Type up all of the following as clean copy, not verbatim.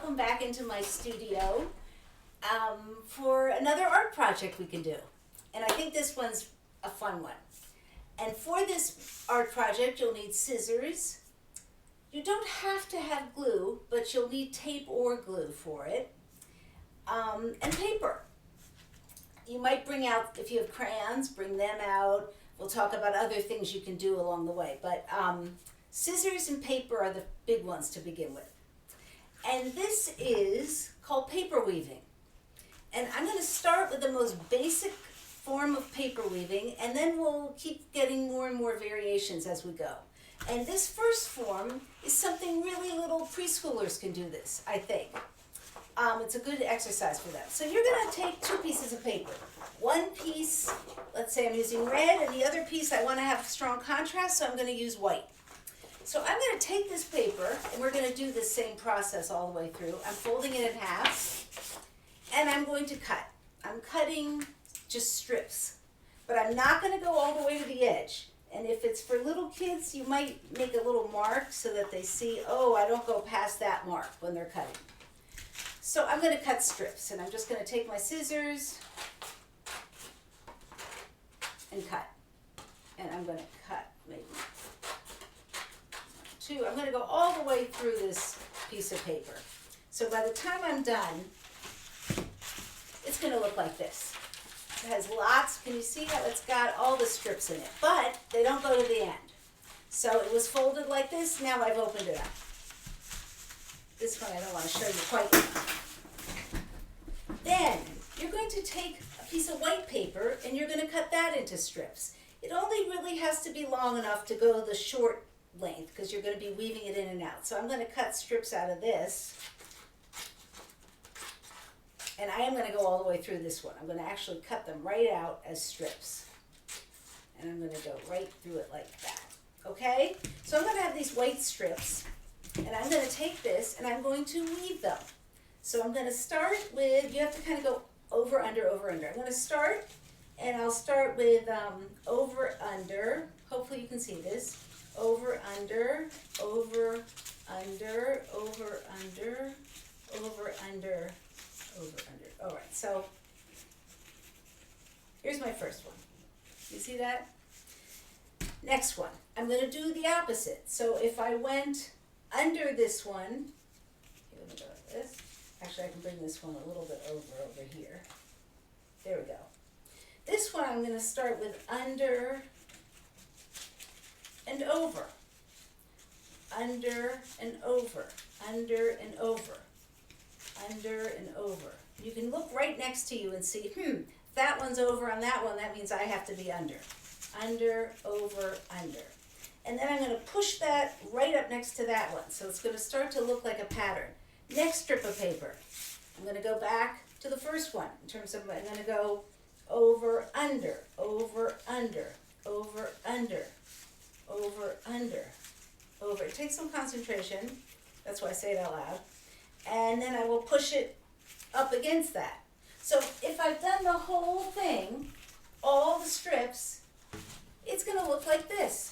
welcome back into my studio for another art project we can do. And I think this one's a fun one. And for this art project, you'll need scissors. You don't have to have glue, but you'll need tape or glue for it. And paper. You might bring out, if you have crayons, bring them out. We'll talk about other things you can do along the way. But scissors and paper are the big ones to begin with. And this is called paper weaving. And I'm going to start with the most basic form of paper weaving, and then we'll keep getting more and more variations as we go. And this first form is something really little preschoolers can do this, I think. It's a good exercise for them. So you're going to take two pieces of paper. One piece, let's say I'm using red, and the other piece I want to have strong contrast, so I'm going to use white. So I'm going to take this paper, and we're going to do the same process all the way through. I'm folding it in half, and I'm going to cut. I'm cutting just strips, but I'm not going to go all the way to the edge. And if it's for little kids, you might make a little mark so that they see, oh, I don't go past that mark when they're cutting. So I'm going to cut strips, and I'm just going to take my scissors and cut. And I'm going to cut maybe two. I'm going to go all the way through this piece of paper. So by the time I'm done, it's going to look like this. It has lots, can you see how it's got all the strips in it? But they don't go to the end. So it was folded like this, now I've opened it up. This one I don't want to show you quite yet. Then you're going to take a piece of white paper and you're going to cut that into strips. It only really has to be long enough to go the short length because you're going to be weaving it in and out. So I'm going to cut strips out of this. And I am going to go all the way through this one. I'm going to actually cut them right out as strips. And I'm going to go right through it like that. Okay? So I'm going to have these white strips. And I'm going to take this and I'm going to weave them. So I'm going to start with, you have to kind of go over, under, over, under. I'm going to start, and I'll start with over, under. Hopefully you can see this. Over, under, over, under, over, under, over, under, over, under. All right, so here's my first one. You see that? Next one, I'm going to do the opposite. So if I went under this one, here, let me go like this. Actually, I can bring this one a little bit over here. There we go. This one I'm going to start with under and over. Under and over. Under and over. Under and over. You can look right next to you and see, if that one's over on that one, that means I have to be under. Under, over, under. And then I'm going to push that right up next to that one. So it's going to start to look like a pattern. Next strip of paper. I'm going to go back to the first one in terms of, I'm going to go over, under, over, under, over, under, over, under, over. It takes some concentration. That's why I say it out loud. And then I will push it up against that. So if I've done the whole thing, all the strips, it's going to look like this.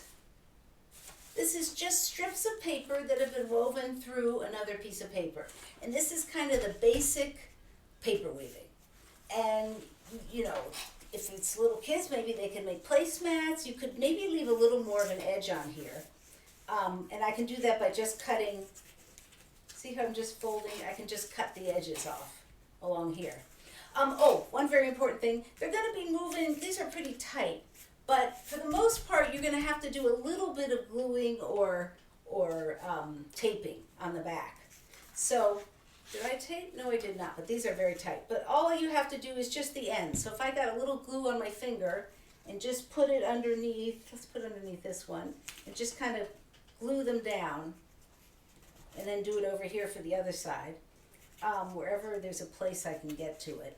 This is just strips of paper that have been woven through another piece of paper. And this is kind of the basic paper weaving. And, you know, if it's little kids, maybe they can make placemats. You could maybe leave a little more of an edge on here. And I can do that by just cutting. See how I'm just folding? I can just cut the edges off along here. One very important thing. They're going to be moving. These are pretty tight. But for the most part, you're going to have to do a little bit of gluing or taping on the back. So, did I tape? No, I did not, but these are very tight. But all you have to do is just the end. So if I got a little glue on my finger and just put it underneath, let's put it underneath this one, and just kind of glue them down, and then do it over here for the other side, wherever there's a place I can get to it.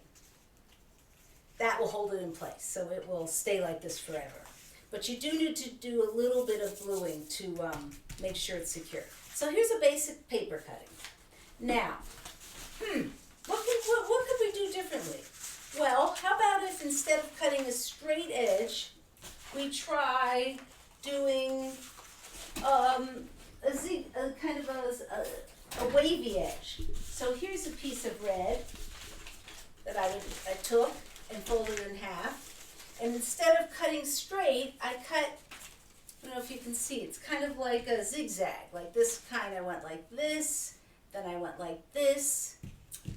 That will hold it in place, so it will stay like this forever. But you do need to do a little bit of gluing to make sure it's secure. So here's a basic paper cutting. Now, what could we do differently? Well, how about if instead of cutting a straight edge, we try doing a kind of a wavy edge. So here's a piece of red that I took and folded in half. And instead of cutting straight, I cut, I don't know if you can see, it's kind of like a zigzag. Like this kind, I went like this, then I went like this.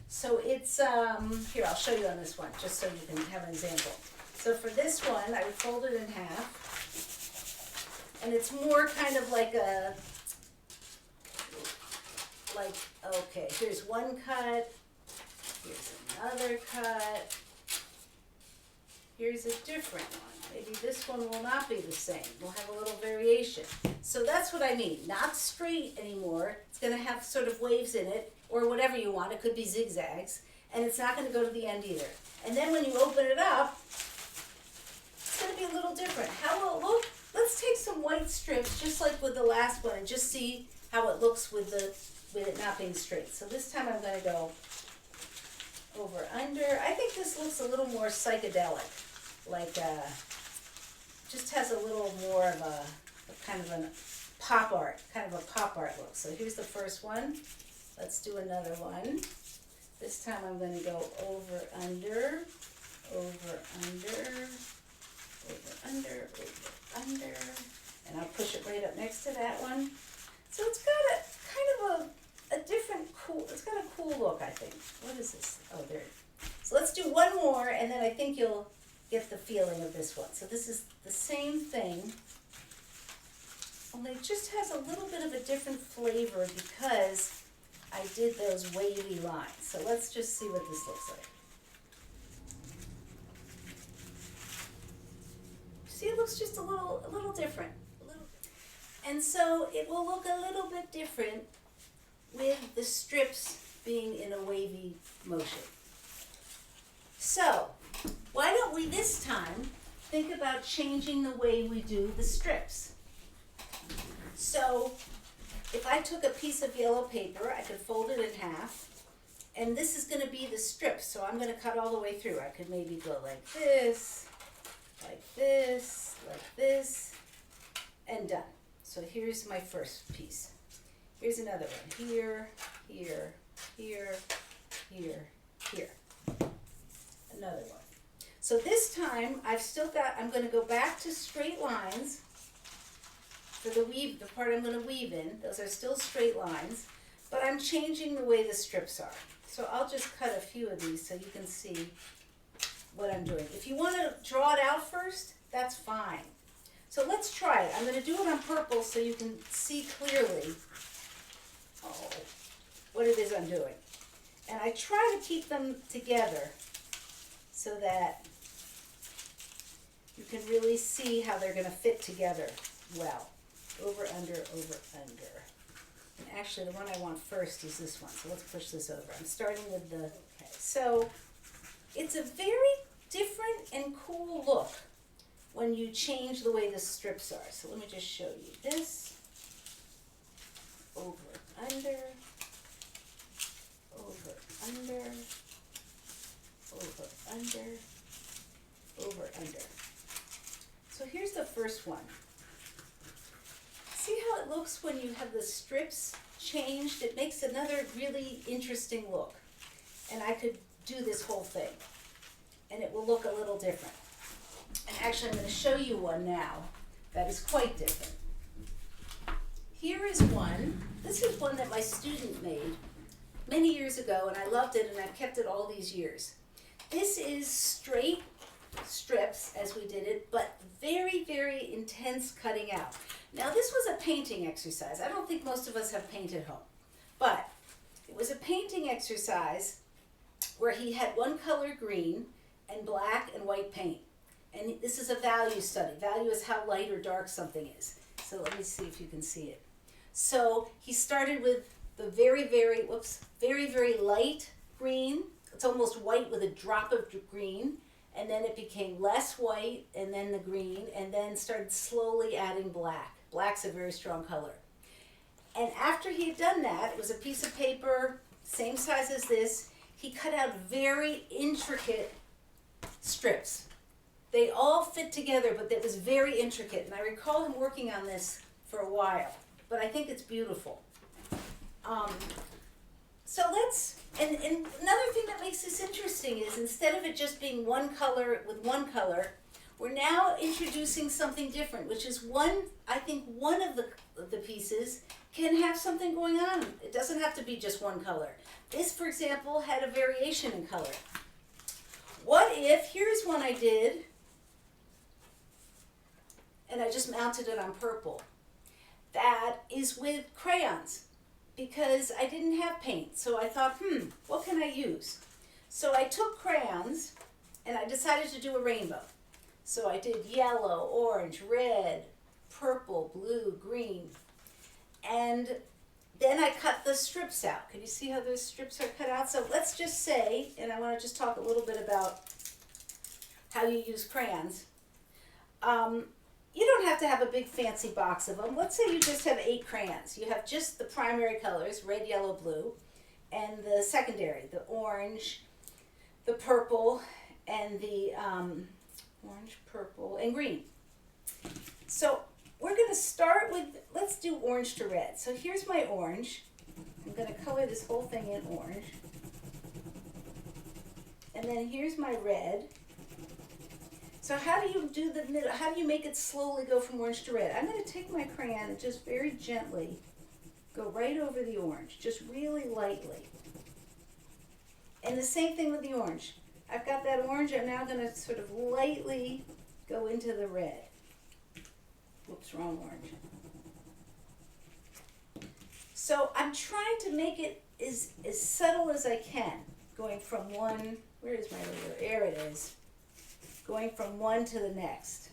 So it's, here, I'll show you on this one, just so you can have an example. So for this one, I would fold it in half. And it's more kind of like a, okay, here's one cut, here's another cut, here's a different one. Maybe this one will not be the same. We'll have a little variation. So that's what I mean. Not straight anymore. It's going to have sort of waves in it, or whatever you want. It could be zigzags. And it's not going to go to the end either. And then when you open it up, it's going to be a little different. How will it look? Let's take some white strips, just like with the last one, and just see how it looks with it not being straight. So this time I'm going to go over under. I think this looks a little more psychedelic, like just has a little more of a kind of a pop art look. So here's the first one. Let's do another one. This time I'm going to go over under, over under, over under, over under, and I'll push it right up next to that one. So it's got a kind of a different cool, it's got a cool look, I think. What is this? Oh, there. So let's do one more, and then I think you'll get the feeling of this one. So this is the same thing, only it just has a little bit of a different flavor because I did those wavy lines. So let's just see what this looks like. See, it looks just a little different. And so it will look a little bit different with the strips being in a wavy motion. So, why don't we this time think about changing the way we do the strips? So, if I took a piece of yellow paper, I could fold it in half, and this is going to be the strips, so I'm going to cut all the way through. I could maybe go like this, and done. So here's my first piece. Here's another one. Here, here, here, here, here. Another one. So this time I'm going to go back to straight lines for the part I'm going to weave in. Those are still straight lines, but I'm changing the way the strips are. So I'll just cut a few of these so you can see what I'm doing. If you want to draw it out first, that's fine. So let's try it. I'm going to do it on purple so you can see clearly what it is I'm doing. And I try to keep them together so that you can really see how they're going to fit together well. Over, under, over, under. And actually the one I want first is this one. So let's push this over. I'm starting with the, okay. So it's a very different and cool look when you change the way the strips are. So let me just show you this. Over, under, over, under, over, under, over, under. So here's the first one. See how it looks when you have the strips changed? It makes another really interesting look. And I could do this whole thing, and it will look a little different. And actually I'm going to show you one now that is quite different. Here is one. This is one that my student made many years ago, and I loved it, and I've kept it all these years. This is straight strips as we did it, but very, very intense cutting out. Now this was a painting exercise. I don't think most of us have paint at home, but it was a painting exercise where he had one color green and black and white paint. And this is a value study. Value is how light or dark something is. So let me see if you can see it. So he started with the very, very light green. It's almost white with a drop of green. And then it became less white, and then the green, and then started slowly adding black. Black's a very strong color. And after he had done that, it was a piece of paper, same size as this, he cut out very intricate strips. They all fit together, but it was very intricate. And I recall him working on this for a while, but I think it's beautiful. So and another thing that makes this interesting is instead of it just being one color with one color, we're now introducing something different, which is I think one of the pieces can have something going on. It doesn't have to be just one color. This, for example, had a variation in color. What if, here's one I did, and I just mounted it on purple. That is with crayons, because I didn't have paint. So I thought, what can I use? So I took crayons, and I decided to do a rainbow. So I did yellow, orange, red, purple, blue, green. And then I cut the strips out. Can you see how those strips are cut out? So let's just say, and I want to just talk a little bit about how you use crayons. You don't have to have a big fancy box of them. Let's say you just have 8 crayons. You have just the primary colors, red, yellow, blue, and the secondary, the orange, the purple, and the orange, purple, and green. So we're going to start with, let's do orange to red. So here's my orange. I'm going to color this whole thing in orange. And then here's my red. So how do you do the middle? How do you make it slowly go from orange to red? I'm going to take my crayon and just very gently go right over the orange, just really lightly. And the same thing with the orange. I've got that orange, I'm now going to sort of lightly go into the red. Whoops, wrong orange. So I'm trying to make it as subtle as I can, going from one, where is my ruler? There it is. Going from one to the next.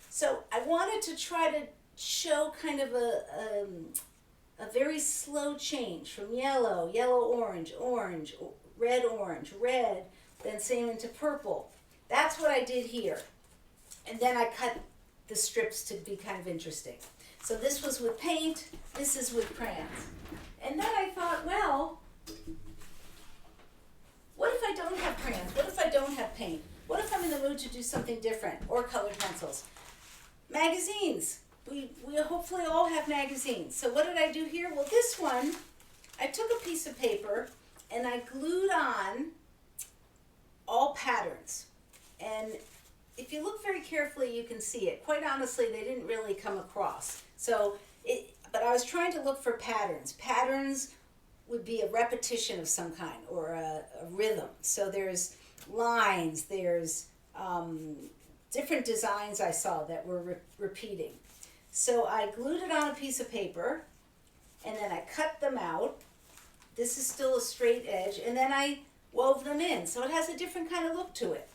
So I wanted to try to show kind of a very slow change from yellow, orange, red, then same into purple. That's what I did here. And then I cut the strips to be kind of interesting. So this was with paint, this is with crayons. And then I thought, well, what if I don't have crayons? What if I don't have paint? What if I'm in the mood to do something different? Or colored pencils? Magazines. We hopefully all have magazines. So what did I do here? Well, this one, I took a piece of paper and I glued on all patterns. And if you look very carefully, you can see it. Quite honestly, they didn't really come across. But I was trying to look for patterns. Patterns would be a repetition of some kind or a rhythm. So there's lines, there's different designs I saw that were repeating. So I glued it on a piece of paper and then I cut them out. This is still a straight edge, and then I wove them in. So it has a different kind of look to it.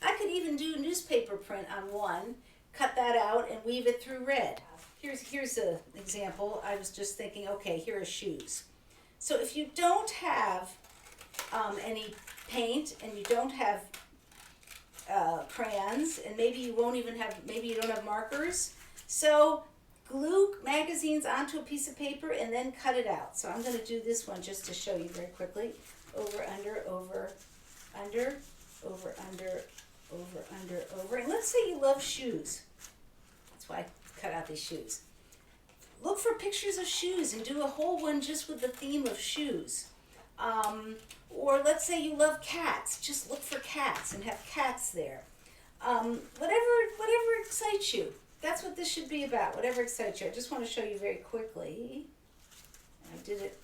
I could even do newspaper print on one, cut that out and weave it through red. Here's an example. I was just thinking, okay, here are shoes. So if you don't have any paint and you don't have crayons, and maybe you don't have markers, so glue magazines onto a piece of paper and then cut it out. So I'm going to do this one just to show you very quickly. Over, under, over, under, over, under, over, under, over. And let's say you love shoes. That's why I cut out these shoes. Look for pictures of shoes and do a whole one just with the theme of shoes. Or let's say you love cats. Just look for cats and have cats there. Whatever excites you. That's what this should be about, whatever excites you. I just want to show you very quickly. I did it.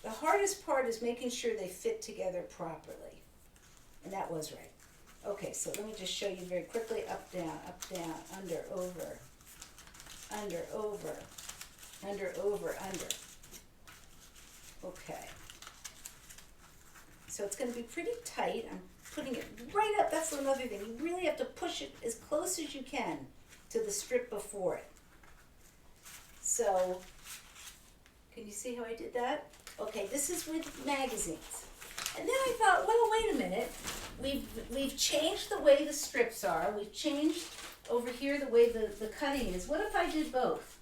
The hardest part is making sure they fit together properly. And that was right. Okay, so let me just show you very quickly. Up, down, under, over, under, over, under, over, under. Okay. So it's going to be pretty tight. I'm putting it right up. That's another thing. You really have to push it as close as you can to the strip before it. So, can you see how I did that? Okay, this is with magazines. And then I thought, well, wait a minute. We've changed the way the strips are. We've changed over here the way the cutting is. What if I did both?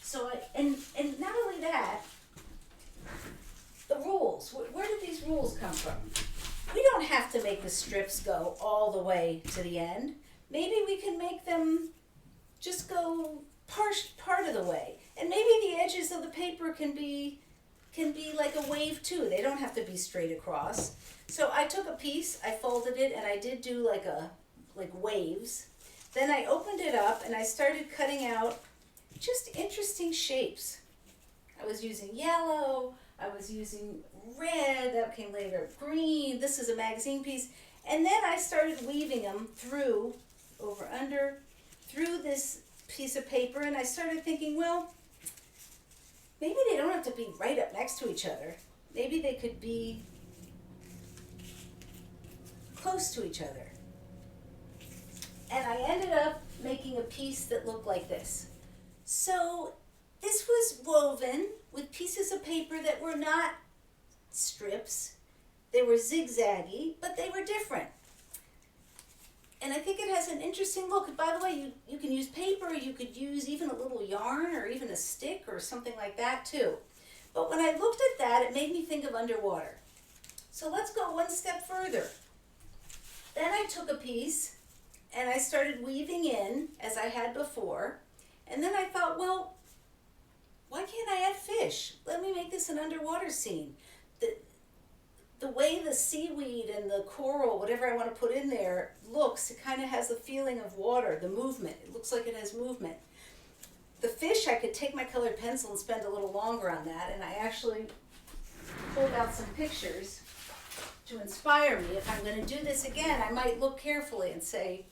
So and not only that, the rules. Where did these rules come from? We don't have to make the strips go all the way to the end. Maybe we can make them just go part of the way. And maybe the edges of the paper can be can be like a wave too. They don't have to be straight across. So I took a piece, I folded it, and I did do like waves. Then I opened it up and I started cutting out just interesting shapes. I was using yellow, I was using red, that came later, green, this is a magazine piece. And then I started weaving them through, over, under, through this piece of paper, and I started thinking, well, maybe they don't have to be right up next to each other. Maybe they could be close to each other. And I ended up making a piece that looked like this. So this was woven with pieces of paper that were not strips. They were zigzaggy, but they were different. And I think it has an interesting look. And by the way, you can use paper, you could use even a little yarn or even a stick or something like that too. But when I looked at that, it made me think of underwater. So let's go one step further. Then I took a piece and I started weaving in as I had before. And then I thought, well, why can't I add fish? Let me make this an underwater scene. The way the seaweed and the coral, whatever I want to put in there, looks, it kind of has the feeling of water, the movement. It looks like it has movement. The fish, I could take my colored pencil and spend a little longer on that, and I actually pulled out some pictures to inspire me. If I'm going to do this again, I might look carefully and say,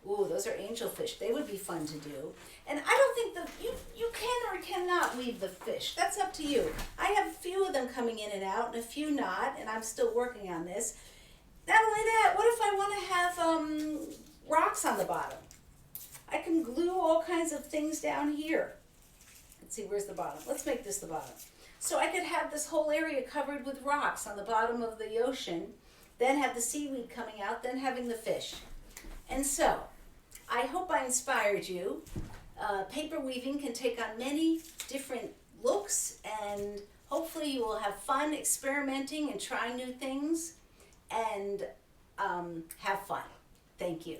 ooh, those are angelfish. They would be fun to do. And I don't think you can or cannot weave the fish. That's up to you. I have a few of them coming in and out and a few not, and I'm still working on this. Not only that, what if I want to have rocks on the bottom? I can glue all kinds of things down here. Let's see, where's the bottom? Let's make this the bottom. So I could have this whole area covered with rocks on the bottom of the ocean, then have the seaweed coming out, then having the fish. And so, I hope I inspired you. Paper weaving can take on many different looks, and hopefully you will have fun experimenting and trying new things and have fun. Thank you.